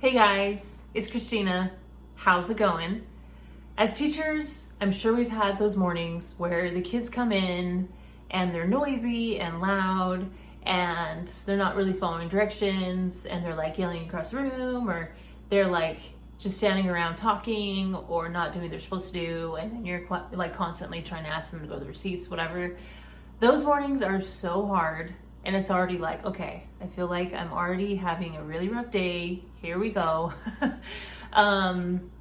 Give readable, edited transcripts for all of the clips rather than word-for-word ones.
Hey guys, it's Christina. How's it going? As teachers, I'm sure we've had those mornings where the kids come in and they're noisy and loud and they're not really following directions and they're like yelling across the room, or they're like just standing around talking or not doing what they're supposed to do, and then you're like constantly trying to ask them to go to their seats, whatever. Those mornings are so hard, and it's already like, okay, I feel like I'm already having a really rough day. Here we go.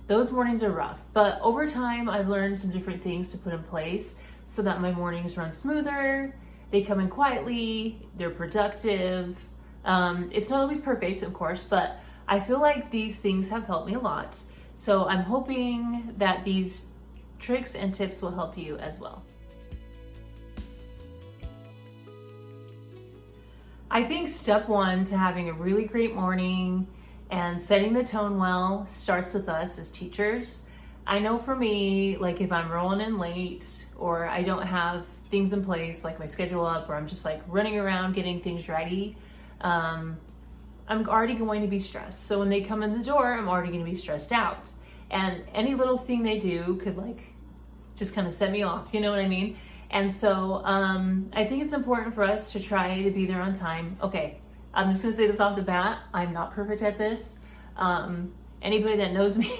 Those mornings are rough, but over time I've learned some different things to put in place so that my mornings run smoother. They come in quietly, they're productive. It's not always perfect, of course, but I feel like these things have helped me a lot. So I'm hoping that these tricks and tips will help you as well. I think step one to having a really great morning and setting the tone well starts with us as teachers. I know for me, like if I'm rolling in late or I don't have things in place, like my schedule up, or I'm just like running around getting things ready, I'm already going to be stressed. So when they come in the door, I'm already going to be stressed out. And any little thing they do could like just kind of set me off, you know what I mean? And so I think it's important for us to try to be there on time. Okay, I'm just gonna say this off the bat. I'm not perfect at this. Anybody that knows me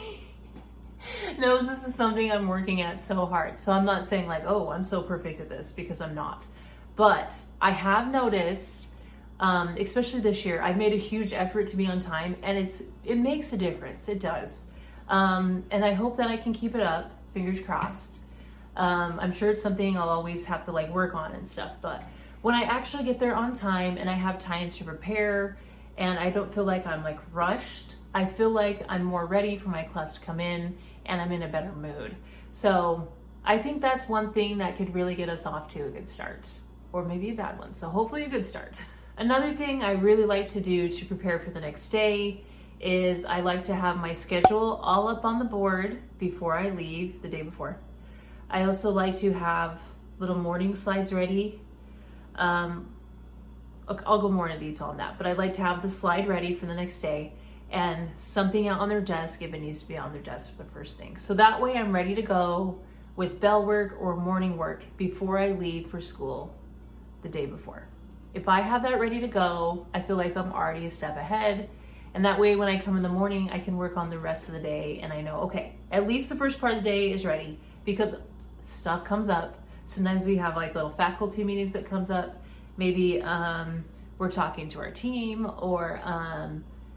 knows this is something I'm working at so hard. So I'm not saying like, oh, I'm so perfect at this, because I'm not. But I have noticed, especially this year, I've made a huge effort to be on time, and it makes a difference. It does. And I hope that I can keep it up, fingers crossed. I'm sure it's something I'll always have to like work on and stuff, but when I actually get there on time and I have time to prepare and I don't feel like I'm like rushed, I feel like I'm more ready for my class to come in and I'm in a better mood. So I think that's one thing that could really get us off to a good start, or maybe a bad one. So hopefully a good start. Another thing I really like to do to prepare for the next day is I like to have my schedule all up on the board before I leave the day before. I also like to have little morning slides ready. I'll go more into detail on that, but I like to have the slide ready for the next day and something out on their desk if it needs to be on their desk for the first thing. So that way I'm ready to go with bell work or morning work before I leave for school the day before. If I have that ready to go, I feel like I'm already a step ahead. And that way when I come in the morning, I can work on the rest of the day and I know, okay, at least the first part of the day is ready, because stuff comes up. Sometimes we have like little faculty meetings that comes up. Maybe we're talking to our team, or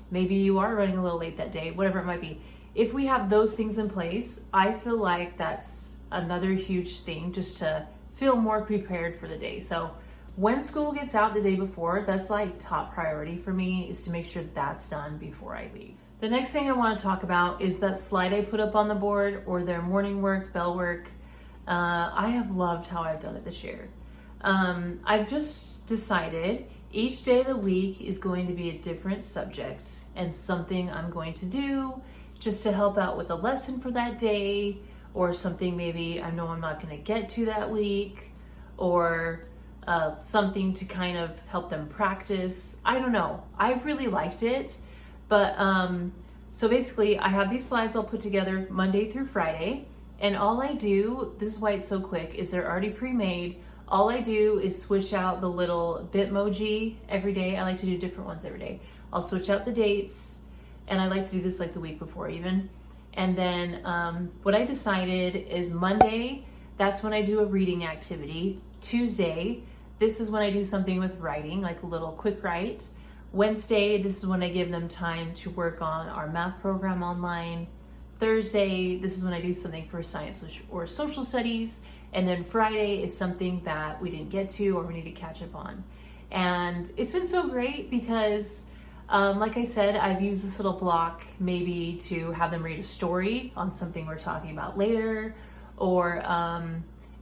maybe you are running a little late that day, whatever it might be. If we have those things in place, I feel like that's another huge thing just to feel more prepared for the day. So when school gets out the day before, that's like top priority for me, is to make sure that's done before I leave. The next thing I want to talk about is that slide I put up on the board, or their morning work, bell work. I have loved how I've done it this year. I've just decided each day of the week is going to be a different subject and something I'm going to do just to help out with a lesson for that day, or something maybe I know I'm not going to get to that week, or something to kind of help them practice. I don't know. I've really liked it. But so basically I have these slides I'll put together Monday through Friday. And all I do, this is why it's so quick, is they're already pre-made. All I do is switch out the little Bitmoji every day. I like to do different ones every day. I'll switch out the dates, and I like to do this like the week before even. And then what I decided is Monday, that's when I do a reading activity. Tuesday, this is when I do something with writing, like a little quick write. Wednesday, this is when I give them time to work on our math program online. Thursday, this is when I do something for science or social studies. And then Friday is something that we didn't get to or we need to catch up on. And it's been so great because, like I said, I've used this little block maybe to have them read a story on something we're talking about later, or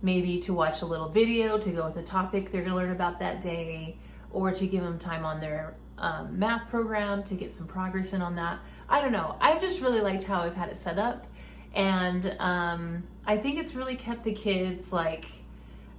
maybe to watch a little video to go with the topic they're gonna learn about that day, or to give them time on their math program to get some progress in on that. I don't know. I've just really liked how I've had it set up. And I think it's really kept the kids like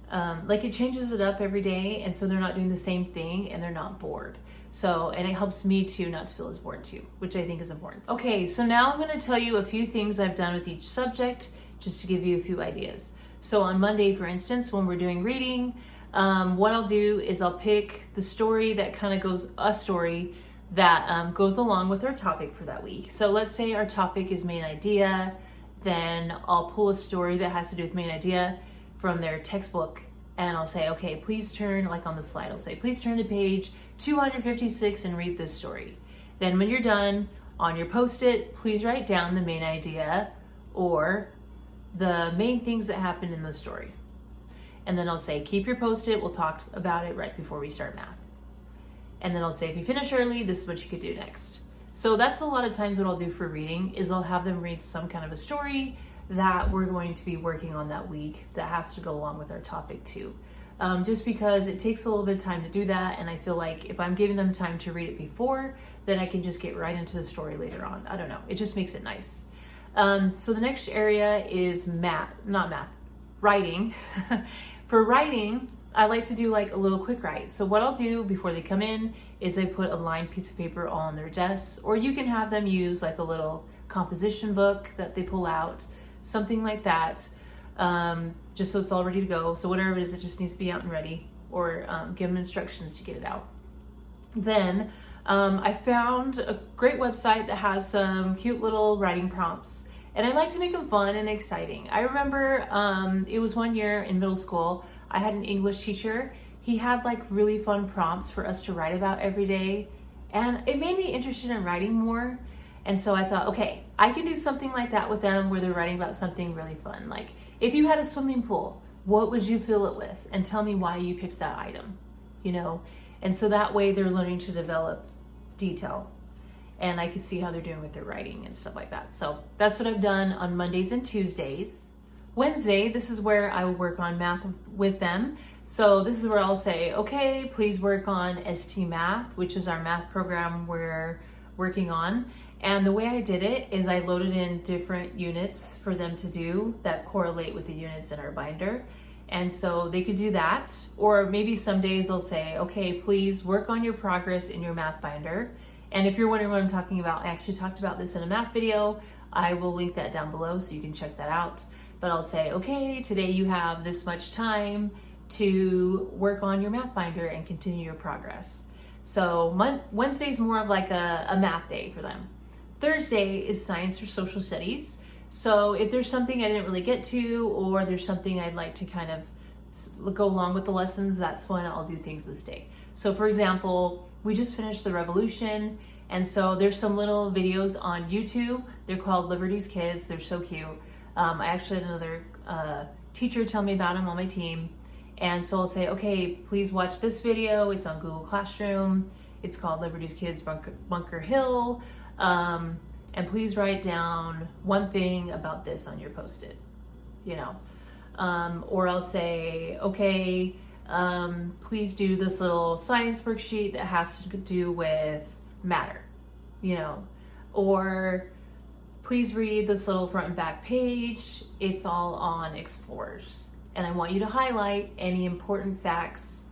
it changes it up every day. And so they're not doing the same thing and they're not bored. So, and it helps me too not to feel as bored too, which I think is important. Okay, so now I'm going to tell you a few things I've done with each subject just to give you a few ideas. So on Monday, for instance, when we're doing reading, what I'll do is I'll pick the story that kind of goes, a story that goes along with our topic for that week. So let's say our topic is main idea, then I'll pull a story that has to do with main idea from their textbook, and I'll say, okay, please turn, like on the slide, I'll say, please turn to page 256 and read this story. Then when you're done, on your Post-it, please write down the main idea or the main things that happened in the story. And then I'll say, keep your Post-it, we'll talk about it right before we start math. And then I'll say, if you finish early, this is what you could do next. So that's a lot of times what I'll do for reading is I'll have them read some kind of a story that we're going to be working on that week that has to go along with our topic too. Just because it takes a little bit of time to do that, and I feel like if I'm giving them time to read it before, then I can just get right into the story later on. I don't know, it just makes it nice. So the next area is writing. For writing, I like to do like a little quick write. So what I'll do before they come in is I put a lined piece of paper on their desks, or you can have them use like a little composition book that they pull out, something like that, just so it's all ready to go. So whatever it is, it just needs to be out and ready, or give them instructions to get it out. Then I found a great website that has some cute little writing prompts, and I like to make them fun and exciting. I remember it was one year in middle school, I had an English teacher. He had like really fun prompts for us to write about every day, and it made me interested in writing more. And so I thought, okay, I can do something like that with them where they're writing about something really fun. Like if you had a swimming pool, what would you fill it with? And tell me why you picked that item, you know? And so that way they're learning to develop detail, and I can see how they're doing with their writing and stuff like that. So that's what I've done on Mondays and Tuesdays. Wednesday, this is where I will work on math with them. So this is where I'll say, okay, please work on ST Math, which is our math program we're working on. And the way I did it is I loaded in different units for them to do that correlate with the units in our binder. And so they could do that, or maybe some days they'll say, okay, please work on your progress in your math binder. And if you're wondering what I'm talking about, I actually talked about this in a math video. I will link that down below so you can check that out. But I'll say, okay, today you have this much time to work on your math binder and continue your progress. So Wednesday is more of like a math day for them. Thursday is science or social studies. So if there's something I didn't really get to, or there's something I'd like to kind of go along with the lessons, that's when I'll do things this day. So for example, we just finished the revolution, and so there's some little videos on YouTube. They're called Liberty's Kids. They're so cute. I actually had another teacher tell me about them on my team. And so I'll say, okay, please watch this video. It's on Google Classroom. It's called Liberty's Kids Bunker Hill. And please write down one thing about this on your Post-it, you know. Or I'll say, okay, please do this little science worksheet that has to do with matter, you know. Or please read this little front and back page. It's all on explorers. And I want you to highlight any important facts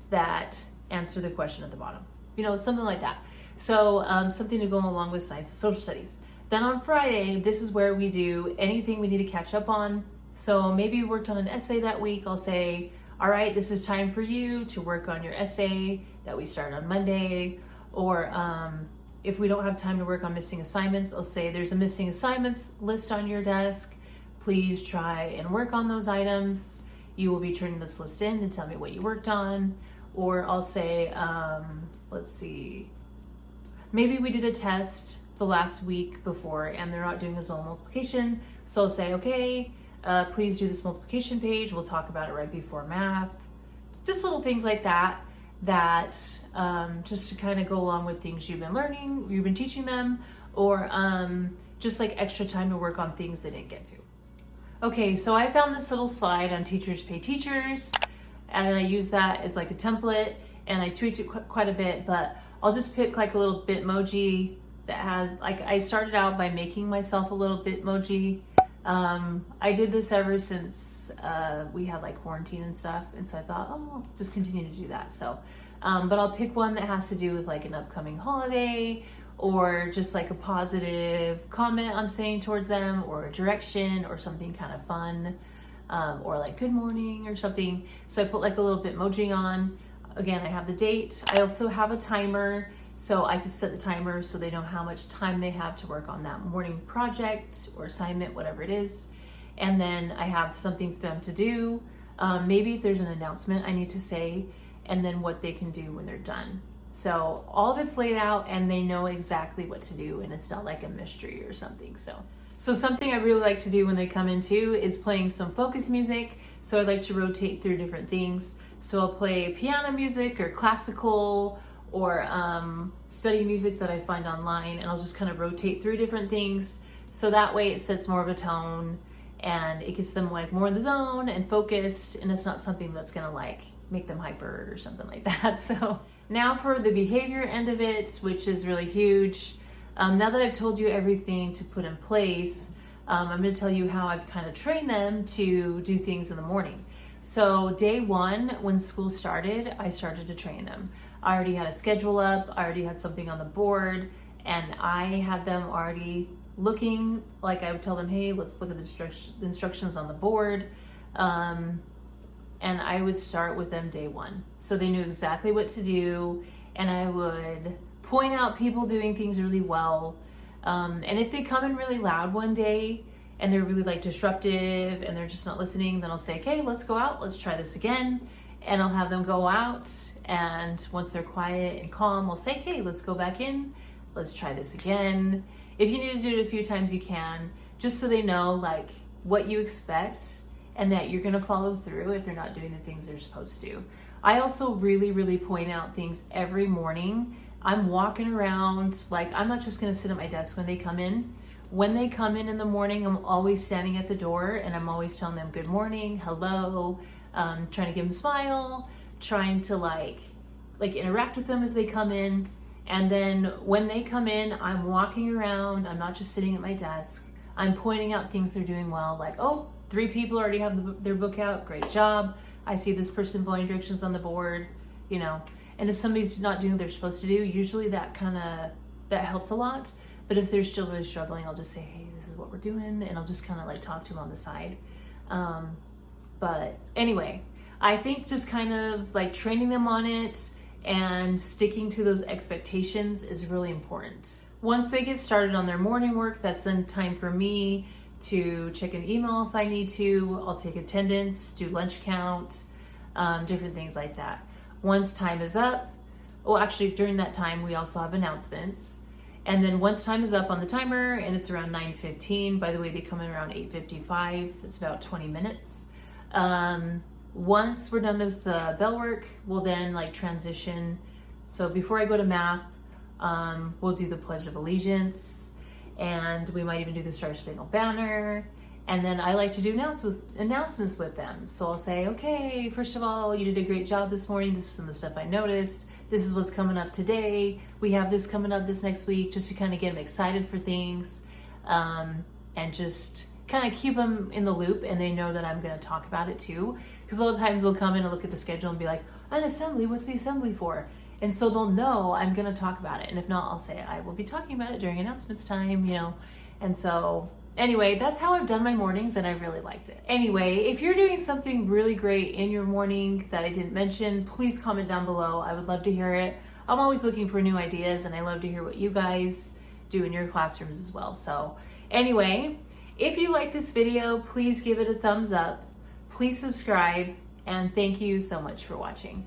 that answer the question at the bottom. You know, something like that. So something to go along with science and social studies. Then on Friday, this is where we do anything we need to catch up on. So maybe you worked on an essay that week. I'll say, all right, this is time for you to work on your essay that we start on Monday. Or if we don't have time to work on missing assignments, I'll say there's a missing assignments list on your desk. Please try and work on those items. You will be turning this list in and tell me what you worked on. Or I'll say, let's see, maybe we did a test the last week before and they're not doing as well multiplication. So I'll say, okay, please do this multiplication page. We'll talk about it right before math. Just little things like that, just to kind of go along with things you've been learning, you've been teaching them, or just like extra time to work on things they didn't get to. Okay, so I found this little slide on Teachers Pay Teachers, and I use that as like a template, and I tweaked it quite a bit, but I'll just pick like a little Bitmoji that has, like, I started out by making myself a little Bitmoji. I did this ever since we had like quarantine and stuff, and so I thought, oh, I'll just continue to do that. So But I'll pick one that has to do with like an upcoming holiday, or just like a positive comment I'm saying towards them, or a direction, or something kind of fun, or like good morning or something. So I put like a little Bitmoji on. Again, I have the date. I also have a timer, so I can set the timer so they know how much time they have to work on that morning project or assignment, whatever it is. And then I have something for them to do. Maybe if there's an announcement I need to say, and then what they can do when they're done. So all of it's laid out and they know exactly what to do, and it's not like a mystery or something. So something I really like to do when they come in too is playing some focus music. So I like to rotate through different things. So I'll play piano music or classical or study music that I find online, and I'll just kind of rotate through different things. So that way it sets more of a tone and it gets them like more in the zone and focused, and it's not something that's gonna like make them hyper or something like that. So now for the behavior end of it, which is really huge. Now that I've told you everything to put in place, I'm going to tell you how I've kind of trained them to do things in the morning. So day one, when school started, I started to train them. I already had a schedule up, I already had something on the board, and I had them already looking, like I would tell them, hey, let's look at the instructions on the board. And I would start with them day one. So they knew exactly what to do, and I would point out people doing things really well. And if they come in really loud one day and they're really like disruptive and they're just not listening, then I'll say, okay, let's go out, let's try this again. And I'll have them go out, and once they're quiet and calm, I'll say, okay, let's go back in, let's try this again. If you need to do it a few times, you can, just so they know like what you expect and that you're gonna follow through if they're not doing the things they're supposed to. I also really point out things every morning. I'm walking around, like I'm not just gonna sit at my desk when they come in. When they come in the morning, I'm always standing at the door and I'm always telling them good morning, hello, trying to give them a smile, trying to like interact with them as they come in. And then when they come in, I'm walking around, I'm not just sitting at my desk. I'm pointing out things they're doing well, like, oh, 3 people already have their book out, great job. I see this person following directions on the board, you know. And if somebody's not doing what they're supposed to do, usually that helps a lot. But if they're still really struggling, I'll just say, hey, this is what we're doing, and I'll just kind of like talk to them on the side. But anyway, I think just kind of like training them on it and sticking to those expectations is really important. Once they get started on their morning work, that's then time for me to check an email if I need to. I'll take attendance, do lunch count, different things like that. Once time is up, actually during that time we also have announcements. And then once time is up on the timer and it's around 9:15, by the way, they come in around 8:55, it's about 20 minutes. Once we're done with the bell work, we'll then like transition. So before I go to math, we'll do the Pledge of Allegiance, and we might even do the Star Spangled Banner. And then I like to do announcements with them. So I'll say, okay, first of all, you did a great job this morning. This is some of the stuff I noticed. This is what's coming up today. We have this coming up this next week, just to kind of get them excited for things, and just kind of keep them in the loop, and they know that I'm going to talk about it too. Because a lot of times they'll come in and look at the schedule and be like, an assembly, what's the assembly for? And so they'll know I'm going to talk about it. And if not, I'll say I will be talking about it during announcements time, you know. And so anyway, that's how I've done my mornings, and I really liked it. Anyway, if you're doing something really great in your morning that I didn't mention, please comment down below. I would love to hear it. I'm always looking for new ideas, and I love to hear what you guys do in your classrooms as well. So anyway, if you like this video, please give it a thumbs up. Please subscribe, and thank you so much for watching.